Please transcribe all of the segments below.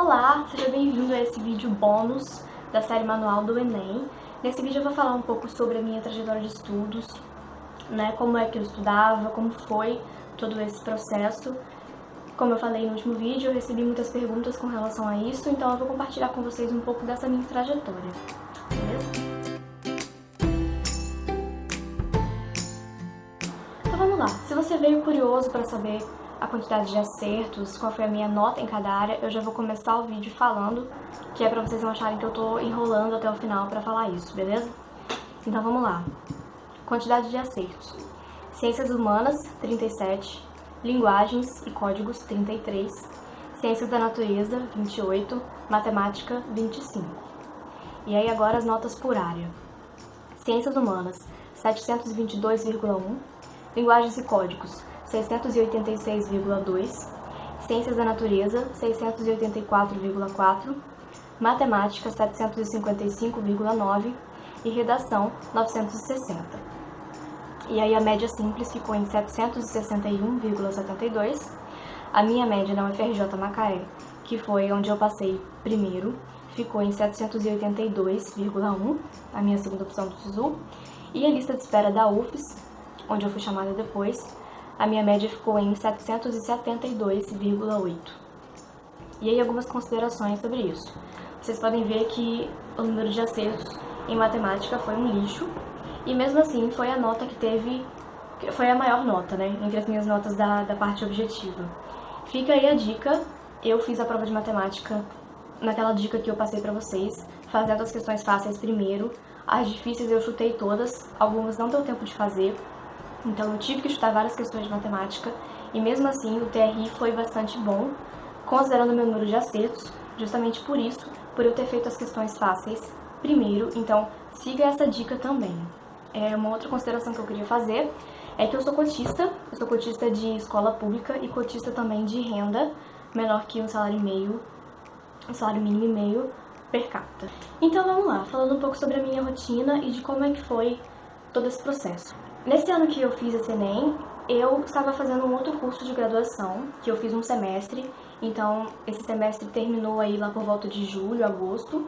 Olá, seja bem-vindo a esse vídeo bônus da série Manual do Enem. Nesse vídeo eu vou falar um pouco sobre a minha trajetória de estudos, como é que eu estudava, como foi todo esse processo. Como eu falei no último vídeo, eu recebi muitas perguntas com relação a isso, então eu vou compartilhar com vocês um pouco dessa minha trajetória, beleza? Então vamos lá, se você veio curioso para saber a quantidade de acertos, qual foi a minha nota em cada área, eu já vou começar o vídeo falando, que é pra vocês não acharem que eu tô enrolando até o final pra falar isso, beleza? Então vamos lá. Quantidade de acertos. Ciências Humanas, 37. Linguagens e Códigos, 33. Ciências da Natureza, 28. Matemática, 25. E aí agora as notas por área. Ciências Humanas, 722,1. Linguagens e Códigos, 686,2, Ciências da Natureza, 684,4, Matemática, 755,9 e Redação, 960. E aí a média simples ficou em 761,72. A minha média na UFRJ Macaé, que foi onde eu passei primeiro, ficou em 782,1, a minha segunda opção do SISU. E a lista de espera da UFES, onde eu fui chamada depois, a minha média ficou em 772,8. E aí algumas considerações sobre isso. Vocês podem ver que o número de acertos em matemática foi um lixo, e mesmo assim foi a nota que teve, foi a maior nota, entre as minhas notas da parte objetiva. Fica aí a dica, eu fiz a prova de matemática naquela dica que eu passei pra vocês, fazendo as questões fáceis primeiro, as difíceis eu chutei todas, algumas não deu tempo de fazer, então eu tive que estudar várias questões de matemática e mesmo assim o TRI foi bastante bom, considerando o meu número de acertos, justamente por isso, por eu ter feito as questões fáceis primeiro, então siga essa dica também. Uma outra consideração que eu queria fazer é que eu sou cotista de escola pública e cotista também de renda menor que um salário mínimo e meio per capita. Então vamos lá, falando um pouco sobre a minha rotina e de como é que foi todo esse processo. Nesse ano que eu fiz esse Enem, eu estava fazendo um outro curso de graduação, que eu fiz um semestre, então esse semestre terminou aí lá por volta de julho, agosto.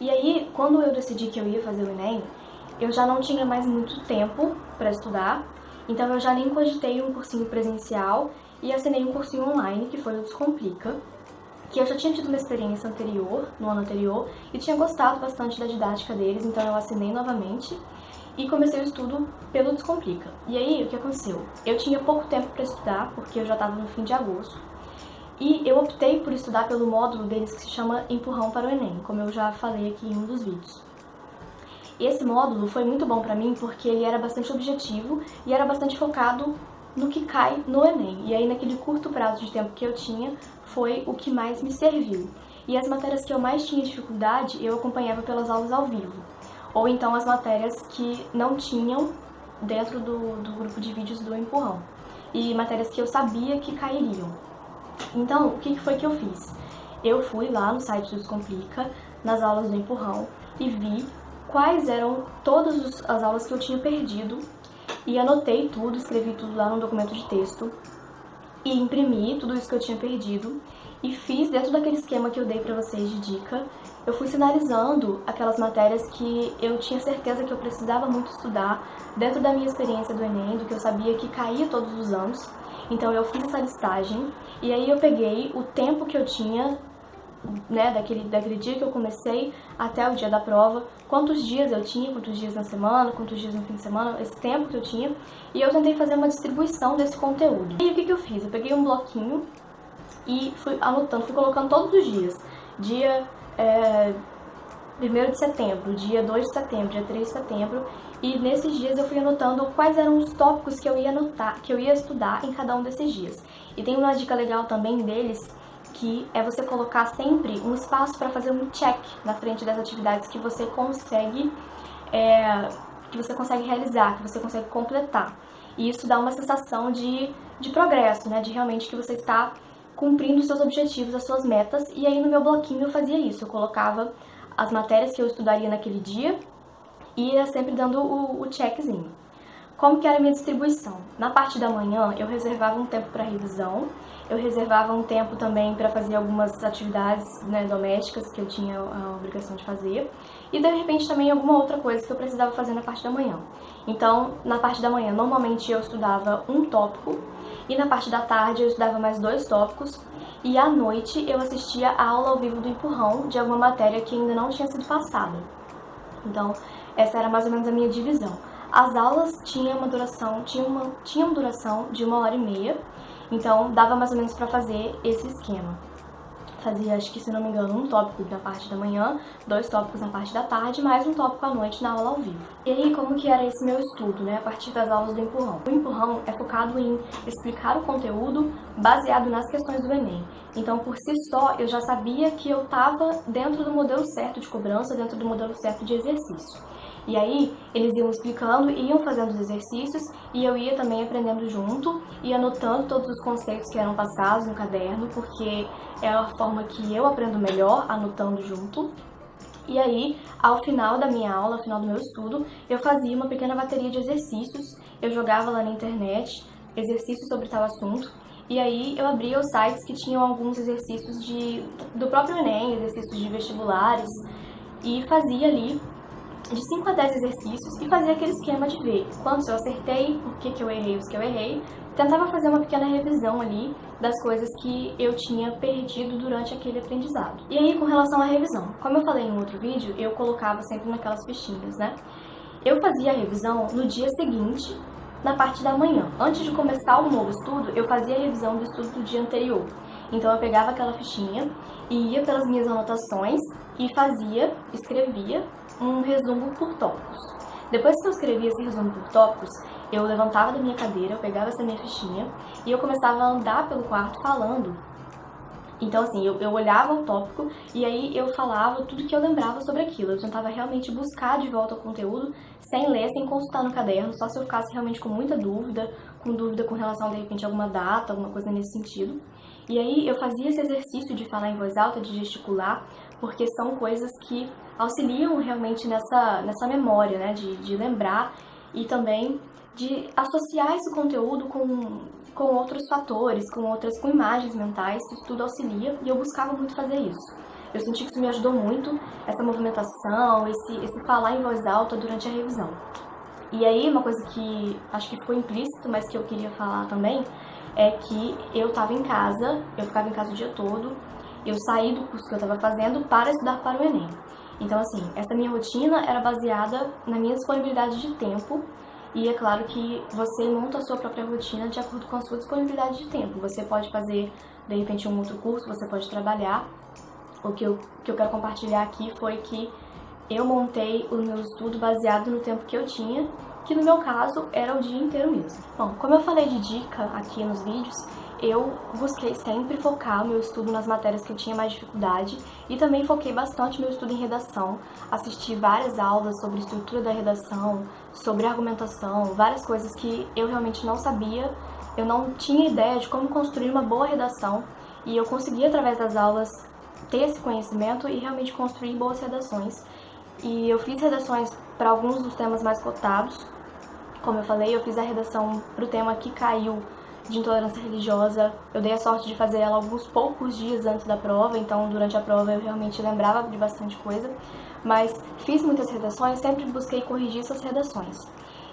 E aí, quando eu decidi que eu ia fazer o Enem, eu já não tinha mais muito tempo para estudar, então eu já nem cogitei um cursinho presencial e assinei um cursinho online, que foi o Descomplica, que eu já tinha tido uma experiência anterior, no ano anterior, e tinha gostado bastante da didática deles, então eu assinei novamente e comecei o estudo pelo Descomplica. E aí, o que aconteceu? Eu tinha pouco tempo para estudar, porque eu já estava no fim de agosto, e eu optei por estudar pelo módulo deles que se chama Empurrão para o Enem, como eu já falei aqui em um dos vídeos. E esse módulo foi muito bom para mim porque ele era bastante objetivo e era bastante focado no que cai no Enem. E aí, naquele curto prazo de tempo que eu tinha, foi o que mais me serviu. E as matérias que eu mais tinha dificuldade, eu acompanhava pelas aulas ao vivo. Ou então as matérias que não tinham dentro do grupo de vídeos do Empurrão. E matérias que eu sabia que cairiam. Então, o que foi que eu fiz? Eu fui lá no site do Descomplica, nas aulas do Empurrão, e vi quais eram todas as aulas que eu tinha perdido, e anotei tudo, escrevi tudo lá num documento de texto, e imprimi tudo isso que eu tinha perdido, e fiz dentro daquele esquema que eu dei pra vocês de dica, eu fui sinalizando aquelas matérias que eu tinha certeza que eu precisava muito estudar, dentro da minha experiência do Enem, do que eu sabia que caía todos os anos. Então eu fiz essa listagem, e aí eu peguei o tempo que eu tinha, daquele dia que eu comecei até o dia da prova, quantos dias eu tinha, quantos dias na semana, quantos dias no fim de semana, esse tempo que eu tinha, e eu tentei fazer uma distribuição desse conteúdo. E o que eu fiz? Eu peguei um bloquinho e fui anotando, fui colocando todos os dias. Dia 1º de setembro, dia 2 de setembro, dia 3 de setembro, e nesses dias eu fui anotando quais eram os tópicos que eu ia anotar, que eu ia estudar em cada um desses dias. E tem uma dica legal também deles, que é você colocar sempre um espaço para fazer um check na frente das atividades que você consegue realizar, que você consegue completar. E isso dá uma sensação de progresso, de realmente que você está cumprindo os seus objetivos, as suas metas. E aí no meu bloquinho eu fazia isso, eu colocava as matérias que eu estudaria naquele dia e ia sempre dando o checkzinho. Como que era a minha distribuição? Na parte da manhã eu reservava um tempo para revisão eu reservava um tempo também para fazer algumas atividades, né, domésticas que eu tinha a obrigação de fazer, e de repente também alguma outra coisa que eu precisava fazer na parte da manhã. Então, na parte da manhã, normalmente eu estudava um tópico, e na parte da tarde eu estudava mais 2 tópicos, e à noite eu assistia a aula ao vivo do empurrão de alguma matéria que ainda não tinha sido passada. Então, essa era mais ou menos a minha divisão. As aulas tinham uma duração de 1h30, então dava mais ou menos para fazer esse esquema. Fazia, acho que se não me engano, um tópico na parte da manhã, 2 tópicos na parte da tarde, mais um tópico à noite na aula ao vivo. E aí, como que era esse meu estudo, né, a partir das aulas do empurrão? O empurrão é focado em explicar o conteúdo baseado nas questões do Enem. Então, por si só, eu já sabia que eu estava dentro do modelo certo de cobrança, dentro do modelo certo de exercício. E aí, eles iam explicando, iam fazendo os exercícios, e eu ia também aprendendo junto, e anotando todos os conceitos que eram passados no caderno, porque é a forma que eu aprendo melhor, anotando junto. E aí, ao final da minha aula, ao final do meu estudo, eu fazia uma pequena bateria de exercícios, eu jogava lá na internet, exercícios sobre tal assunto, e aí eu abria os sites que tinham alguns exercícios do próprio Enem, exercícios de vestibulares, e fazia ali de 5 a 10 exercícios e fazia aquele esquema de ver quantos eu acertei, por que eu errei, os que eu errei. Tentava fazer uma pequena revisão ali das coisas que eu tinha perdido durante aquele aprendizado. E aí, com relação à revisão, como eu falei em outro vídeo, eu colocava sempre naquelas fichinhas, né? Eu fazia a revisão no dia seguinte, na parte da manhã. Antes de começar o novo estudo, eu fazia a revisão do estudo do dia anterior. Então eu pegava aquela fichinha e ia pelas minhas anotações e escrevia um resumo por tópicos. Depois que eu escrevia esse resumo por tópicos, eu levantava da minha cadeira, eu pegava essa minha fichinha e eu começava a andar pelo quarto falando. Então, assim, eu olhava o tópico e aí eu falava tudo que eu lembrava sobre aquilo. Eu tentava realmente buscar de volta o conteúdo sem ler, sem consultar no caderno, só se eu ficasse realmente com muita dúvida, com relação, de repente, a alguma data, alguma coisa nesse sentido. E aí eu fazia esse exercício de falar em voz alta, de gesticular, porque são coisas que auxiliam realmente nessa memória, né, de lembrar e também de associar esse conteúdo com outros fatores, com imagens mentais. Isso tudo auxilia e eu buscava muito fazer isso. Eu senti que isso me ajudou muito, essa movimentação, esse falar em voz alta durante a revisão. E aí, uma coisa que acho que ficou implícito, mas que eu queria falar também, é que eu estava em casa, eu ficava em casa o dia todo, eu saí do curso que eu estava fazendo para estudar para o Enem. Então, assim, essa minha rotina era baseada na minha disponibilidade de tempo, e é claro que você monta a sua própria rotina de acordo com a sua disponibilidade de tempo. Você pode fazer, de repente, um outro curso, você pode trabalhar. O que eu quero compartilhar aqui foi que eu montei o meu estudo baseado no tempo que eu tinha, que no meu caso era o dia inteiro mesmo. Bom, como eu falei de dica aqui nos vídeos, eu busquei sempre focar o meu estudo nas matérias que eu tinha mais dificuldade e também foquei bastante meu estudo em redação. Assisti várias aulas sobre estrutura da redação, sobre argumentação, várias coisas que eu realmente não sabia, eu não tinha ideia de como construir uma boa redação e eu consegui, através das aulas, ter esse conhecimento e realmente construir boas redações. E eu fiz redações para alguns dos temas mais cotados. Como eu falei, eu fiz a redação para o tema que caiu de intolerância religiosa. Eu dei a sorte de fazer ela alguns poucos dias antes da prova, então durante a prova eu realmente lembrava de bastante coisa. Mas fiz muitas redações, sempre busquei corrigir essas redações.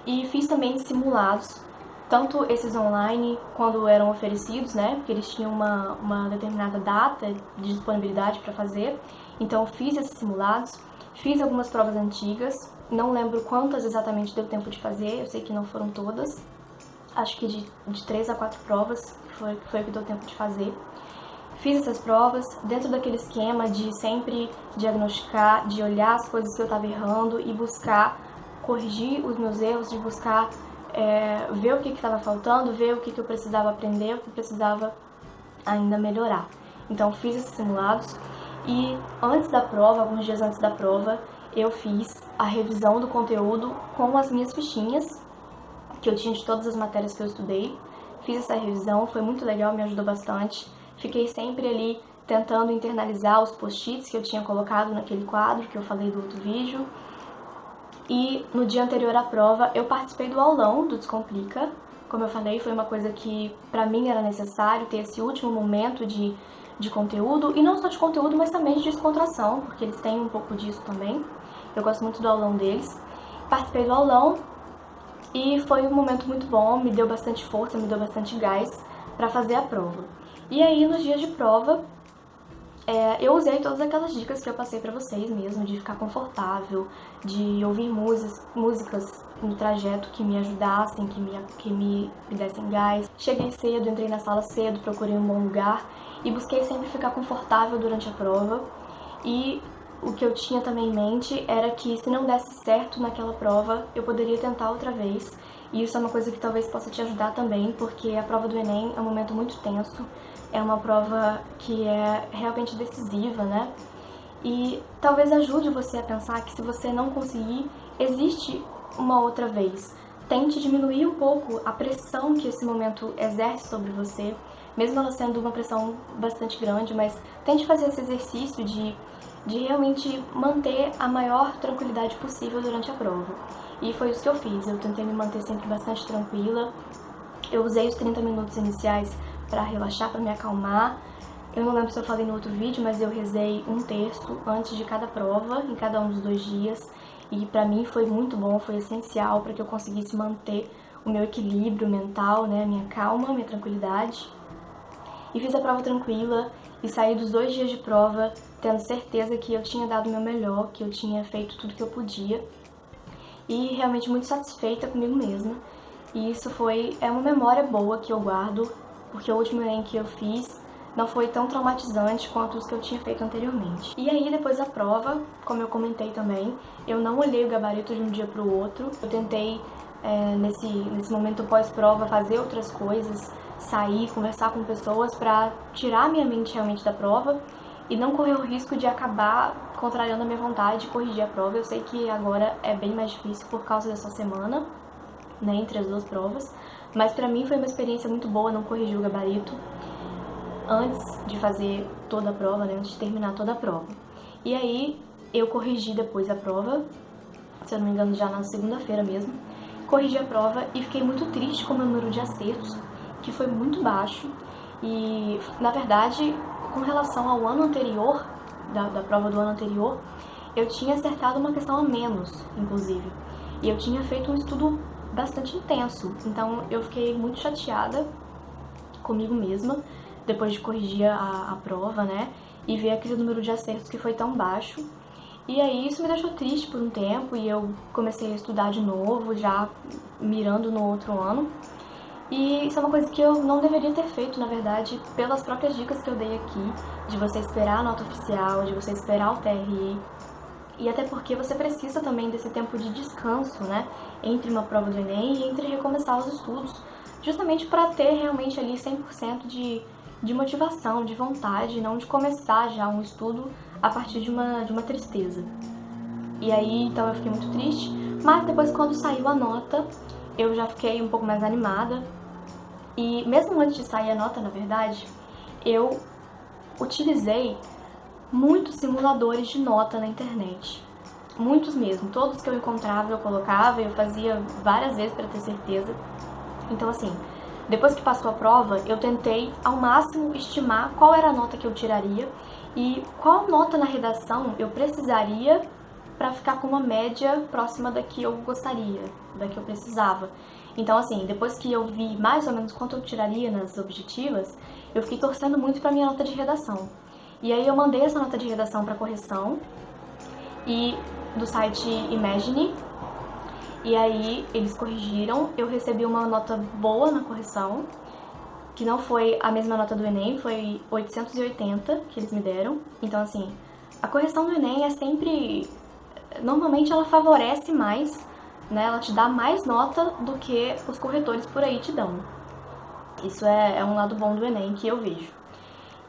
E fiz também simulados, tanto esses online, quando eram oferecidos, né, porque eles tinham uma determinada data de disponibilidade para fazer. Então fiz esses simulados, fiz algumas provas antigas, não lembro quantas exatamente deu tempo de fazer, eu sei que não foram todas. Acho que de 3 a 4 provas foi o que deu tempo de fazer. Fiz essas provas dentro daquele esquema de sempre diagnosticar, de olhar as coisas que eu estava errando e buscar corrigir os meus erros, de buscar ver o que estava faltando, ver o que eu precisava aprender, o que eu precisava ainda melhorar. Então fiz esses simulados e antes da prova, alguns dias antes da prova, eu fiz a revisão do conteúdo com as minhas fichinhas que eu tinha de todas as matérias que eu estudei. Fiz essa revisão, foi muito legal, me ajudou bastante. Fiquei sempre ali tentando internalizar os post-its que eu tinha colocado naquele quadro que eu falei do outro vídeo. E no dia anterior à prova, eu participei do aulão do Descomplica, Como eu falei, foi uma coisa que pra mim era necessário ter esse último momento de conteúdo, e não só de conteúdo, mas também de descontração, porque eles têm um pouco disso também. Eu gosto muito do aulão deles. Participei do aulão e foi um momento muito bom, me deu bastante força, me deu bastante gás pra fazer a prova. E aí, nos dias de prova, eu usei todas aquelas dicas que eu passei pra vocês mesmo, de ficar confortável, de ouvir músicas no trajeto que me ajudassem, que me dessem gás. Cheguei cedo, entrei na sala cedo, procurei um bom lugar e busquei sempre ficar confortável durante a prova. E o que eu tinha também em mente era que se não desse certo naquela prova, eu poderia tentar outra vez. E isso é uma coisa que talvez possa te ajudar também, porque a prova do Enem é um momento muito tenso, é uma prova que é realmente decisiva, né? E talvez ajude você a pensar que se você não conseguir, existe uma outra vez. Tente diminuir um pouco a pressão que esse momento exerce sobre você, mesmo ela sendo uma pressão bastante grande, mas tente fazer esse exercício de realmente manter a maior tranquilidade possível durante a prova. E foi isso que eu fiz, eu tentei me manter sempre bastante tranquila. Eu usei os 30 minutos iniciais para relaxar, para me acalmar. Eu não lembro se eu falei no outro vídeo, mas eu rezei um terço antes de cada prova, em cada um dos 2 dias. E pra mim foi muito bom, foi essencial para que eu conseguisse manter o meu equilíbrio mental, né, minha calma, minha tranquilidade. E fiz a prova tranquila e saí dos 2 dias de prova tendo certeza que eu tinha dado o meu melhor, que eu tinha feito tudo que eu podia. E realmente muito satisfeita comigo mesma. E isso é uma memória boa que eu guardo, porque o último Enem que eu fiz não foi tão traumatizante quanto os que eu tinha feito anteriormente. E aí, depois da prova, como eu comentei também, eu não olhei o gabarito de um dia pro outro. Eu tentei, nesse momento pós-prova, fazer outras coisas, sair, conversar com pessoas pra tirar minha mente realmente da prova e não correr o risco de acabar contrariando a minha vontade de corrigir a prova. Eu sei que agora é bem mais difícil por causa dessa semana, né, entre as 2 provas, mas pra mim foi uma experiência muito boa não corrigir o gabarito antes de fazer toda a prova, né, antes de terminar toda a prova. E aí eu corrigi depois a prova, se eu não me engano já na segunda-feira mesmo, corrigi a prova e fiquei muito triste com o meu número de acertos, que foi muito baixo. E, na verdade, com relação ao ano anterior, da prova do ano anterior, eu tinha acertado uma questão a menos, inclusive. E eu tinha feito um estudo bastante intenso, então eu fiquei muito chateada comigo mesma, depois de corrigir a prova, né, e ver aquele número de acertos que foi tão baixo. E aí isso me deixou triste por um tempo e eu comecei a estudar de novo, já mirando no outro ano. E isso é uma coisa que eu não deveria ter feito, na verdade, pelas próprias dicas que eu dei aqui, de você esperar a nota oficial, de você esperar o TRE, e até porque você precisa também desse tempo de descanso, né, entre uma prova do Enem e entre recomeçar os estudos, justamente para ter realmente ali 100% de motivação, de vontade, não de começar já um estudo a partir de uma tristeza. E aí, então eu fiquei muito triste, mas depois quando saiu a nota, eu já fiquei um pouco mais animada. E mesmo antes de sair a nota, na verdade, eu utilizei muitos simuladores de nota na internet. Muitos mesmo. Todos que eu encontrava eu colocava, eu fazia várias vezes para ter certeza. Então assim, depois que passou a prova, eu tentei ao máximo estimar qual era a nota que eu tiraria e qual nota na redação eu precisaria para ficar com uma média próxima da que eu gostaria, da que eu precisava. Então, assim, depois que eu vi mais ou menos quanto eu tiraria nas objetivas, eu fiquei torcendo muito para minha nota de redação. E aí eu mandei essa nota de redação para correção e do site Imagine. E aí eles corrigiram, eu recebi uma nota boa na correção, que não foi a mesma nota do Enem, foi 880 que eles me deram. Então, assim, a correção do Enem é sempre... Normalmente ela favorece mais, né? Ela te dá mais nota do que os corretores por aí te dão. Isso é um lado bom do Enem que eu vejo.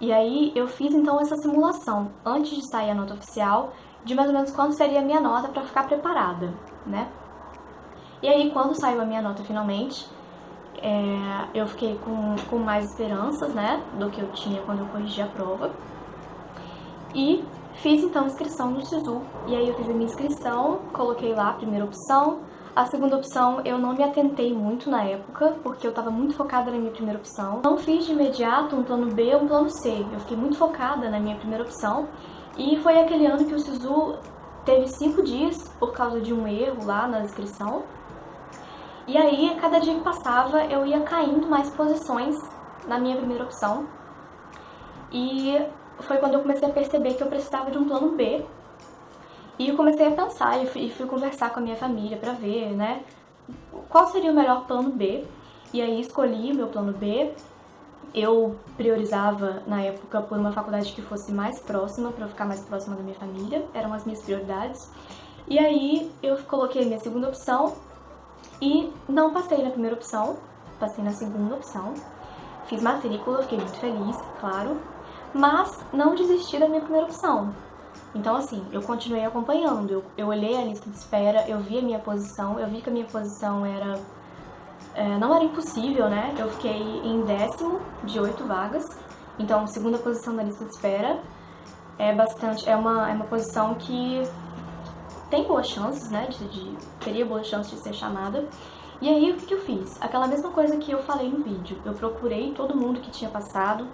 E aí eu fiz então essa simulação, antes de sair a nota oficial, de mais ou menos quanto seria a minha nota para ficar preparada, né? E aí quando saiu a minha nota finalmente, eu fiquei com mais esperanças, né, do que eu tinha quando eu corrigi a prova. E fiz então inscrição no SISU. E aí eu fiz a minha inscrição, coloquei lá a primeira opção, A segunda opção eu não me atentei muito na época, porque eu estava muito focada na minha primeira opção. Não fiz de imediato um plano B ou um plano C, eu fiquei muito focada na minha primeira opção. E foi aquele ano que o SISU teve 5 dias por causa de um erro lá na inscrição. E aí, cada dia que passava, eu ia caindo mais posições na minha primeira opção. E foi quando eu comecei a perceber que eu precisava de um plano B. E eu comecei a pensar e fui conversar com a minha família pra ver, né, qual seria o melhor plano B. E aí escolhi o meu plano B. Eu priorizava, na época, por uma faculdade que fosse mais próxima, pra eu ficar mais próxima da minha família. Eram as minhas prioridades. E aí eu coloquei a minha segunda opção e não passei na primeira opção, passei na segunda opção. Fiz matrícula, fiquei muito feliz, claro, mas não desisti da minha primeira opção. Então, assim, eu continuei acompanhando, eu olhei a lista de espera, eu vi a minha posição, eu vi que a minha posição não era impossível, né? Eu fiquei em 10º de 8 vagas, então, segunda posição na lista de espera é uma posição que tem boas chances, né? Teria boas chances de ser chamada. E aí, o que eu fiz? Aquela mesma coisa que eu falei no vídeo, eu procurei todo mundo que tinha passado,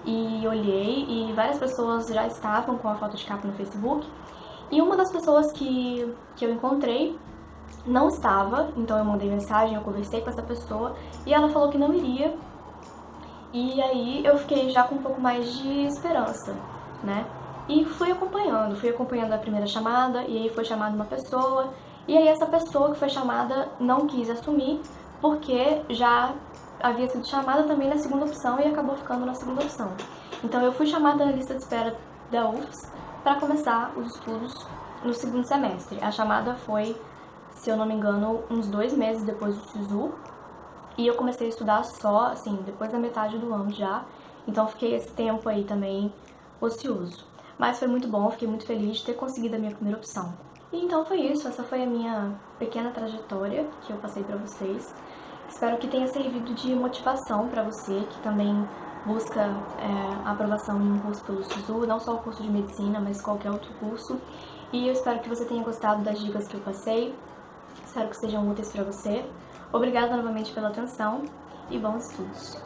e olhei, e várias pessoas já estavam com a foto de capa no Facebook, e uma das pessoas que eu encontrei não estava, então eu mandei mensagem, eu conversei com essa pessoa, e ela falou que não iria, e aí eu fiquei já com um pouco mais de esperança, né? E fui acompanhando a primeira chamada, e aí foi chamada uma pessoa, e aí essa pessoa que foi chamada não quis assumir, porque já havia sido chamada também na segunda opção e acabou ficando na segunda opção. Então eu fui chamada na lista de espera da UFS para começar os estudos no segundo semestre. A chamada foi, se eu não me engano, uns 2 meses depois do SISU, e eu comecei a estudar só, assim, depois da metade do ano já, então fiquei esse tempo aí também ocioso. Mas foi muito bom, fiquei muito feliz de ter conseguido a minha primeira opção. E então foi isso, essa foi a minha pequena trajetória que eu passei para vocês. Espero que tenha servido de motivação para você que também busca a aprovação em um curso pelo SISU, não só o curso de medicina, mas qualquer outro curso. E eu espero que você tenha gostado das dicas que eu passei, espero que sejam úteis para você. Obrigada novamente pela atenção e bons estudos!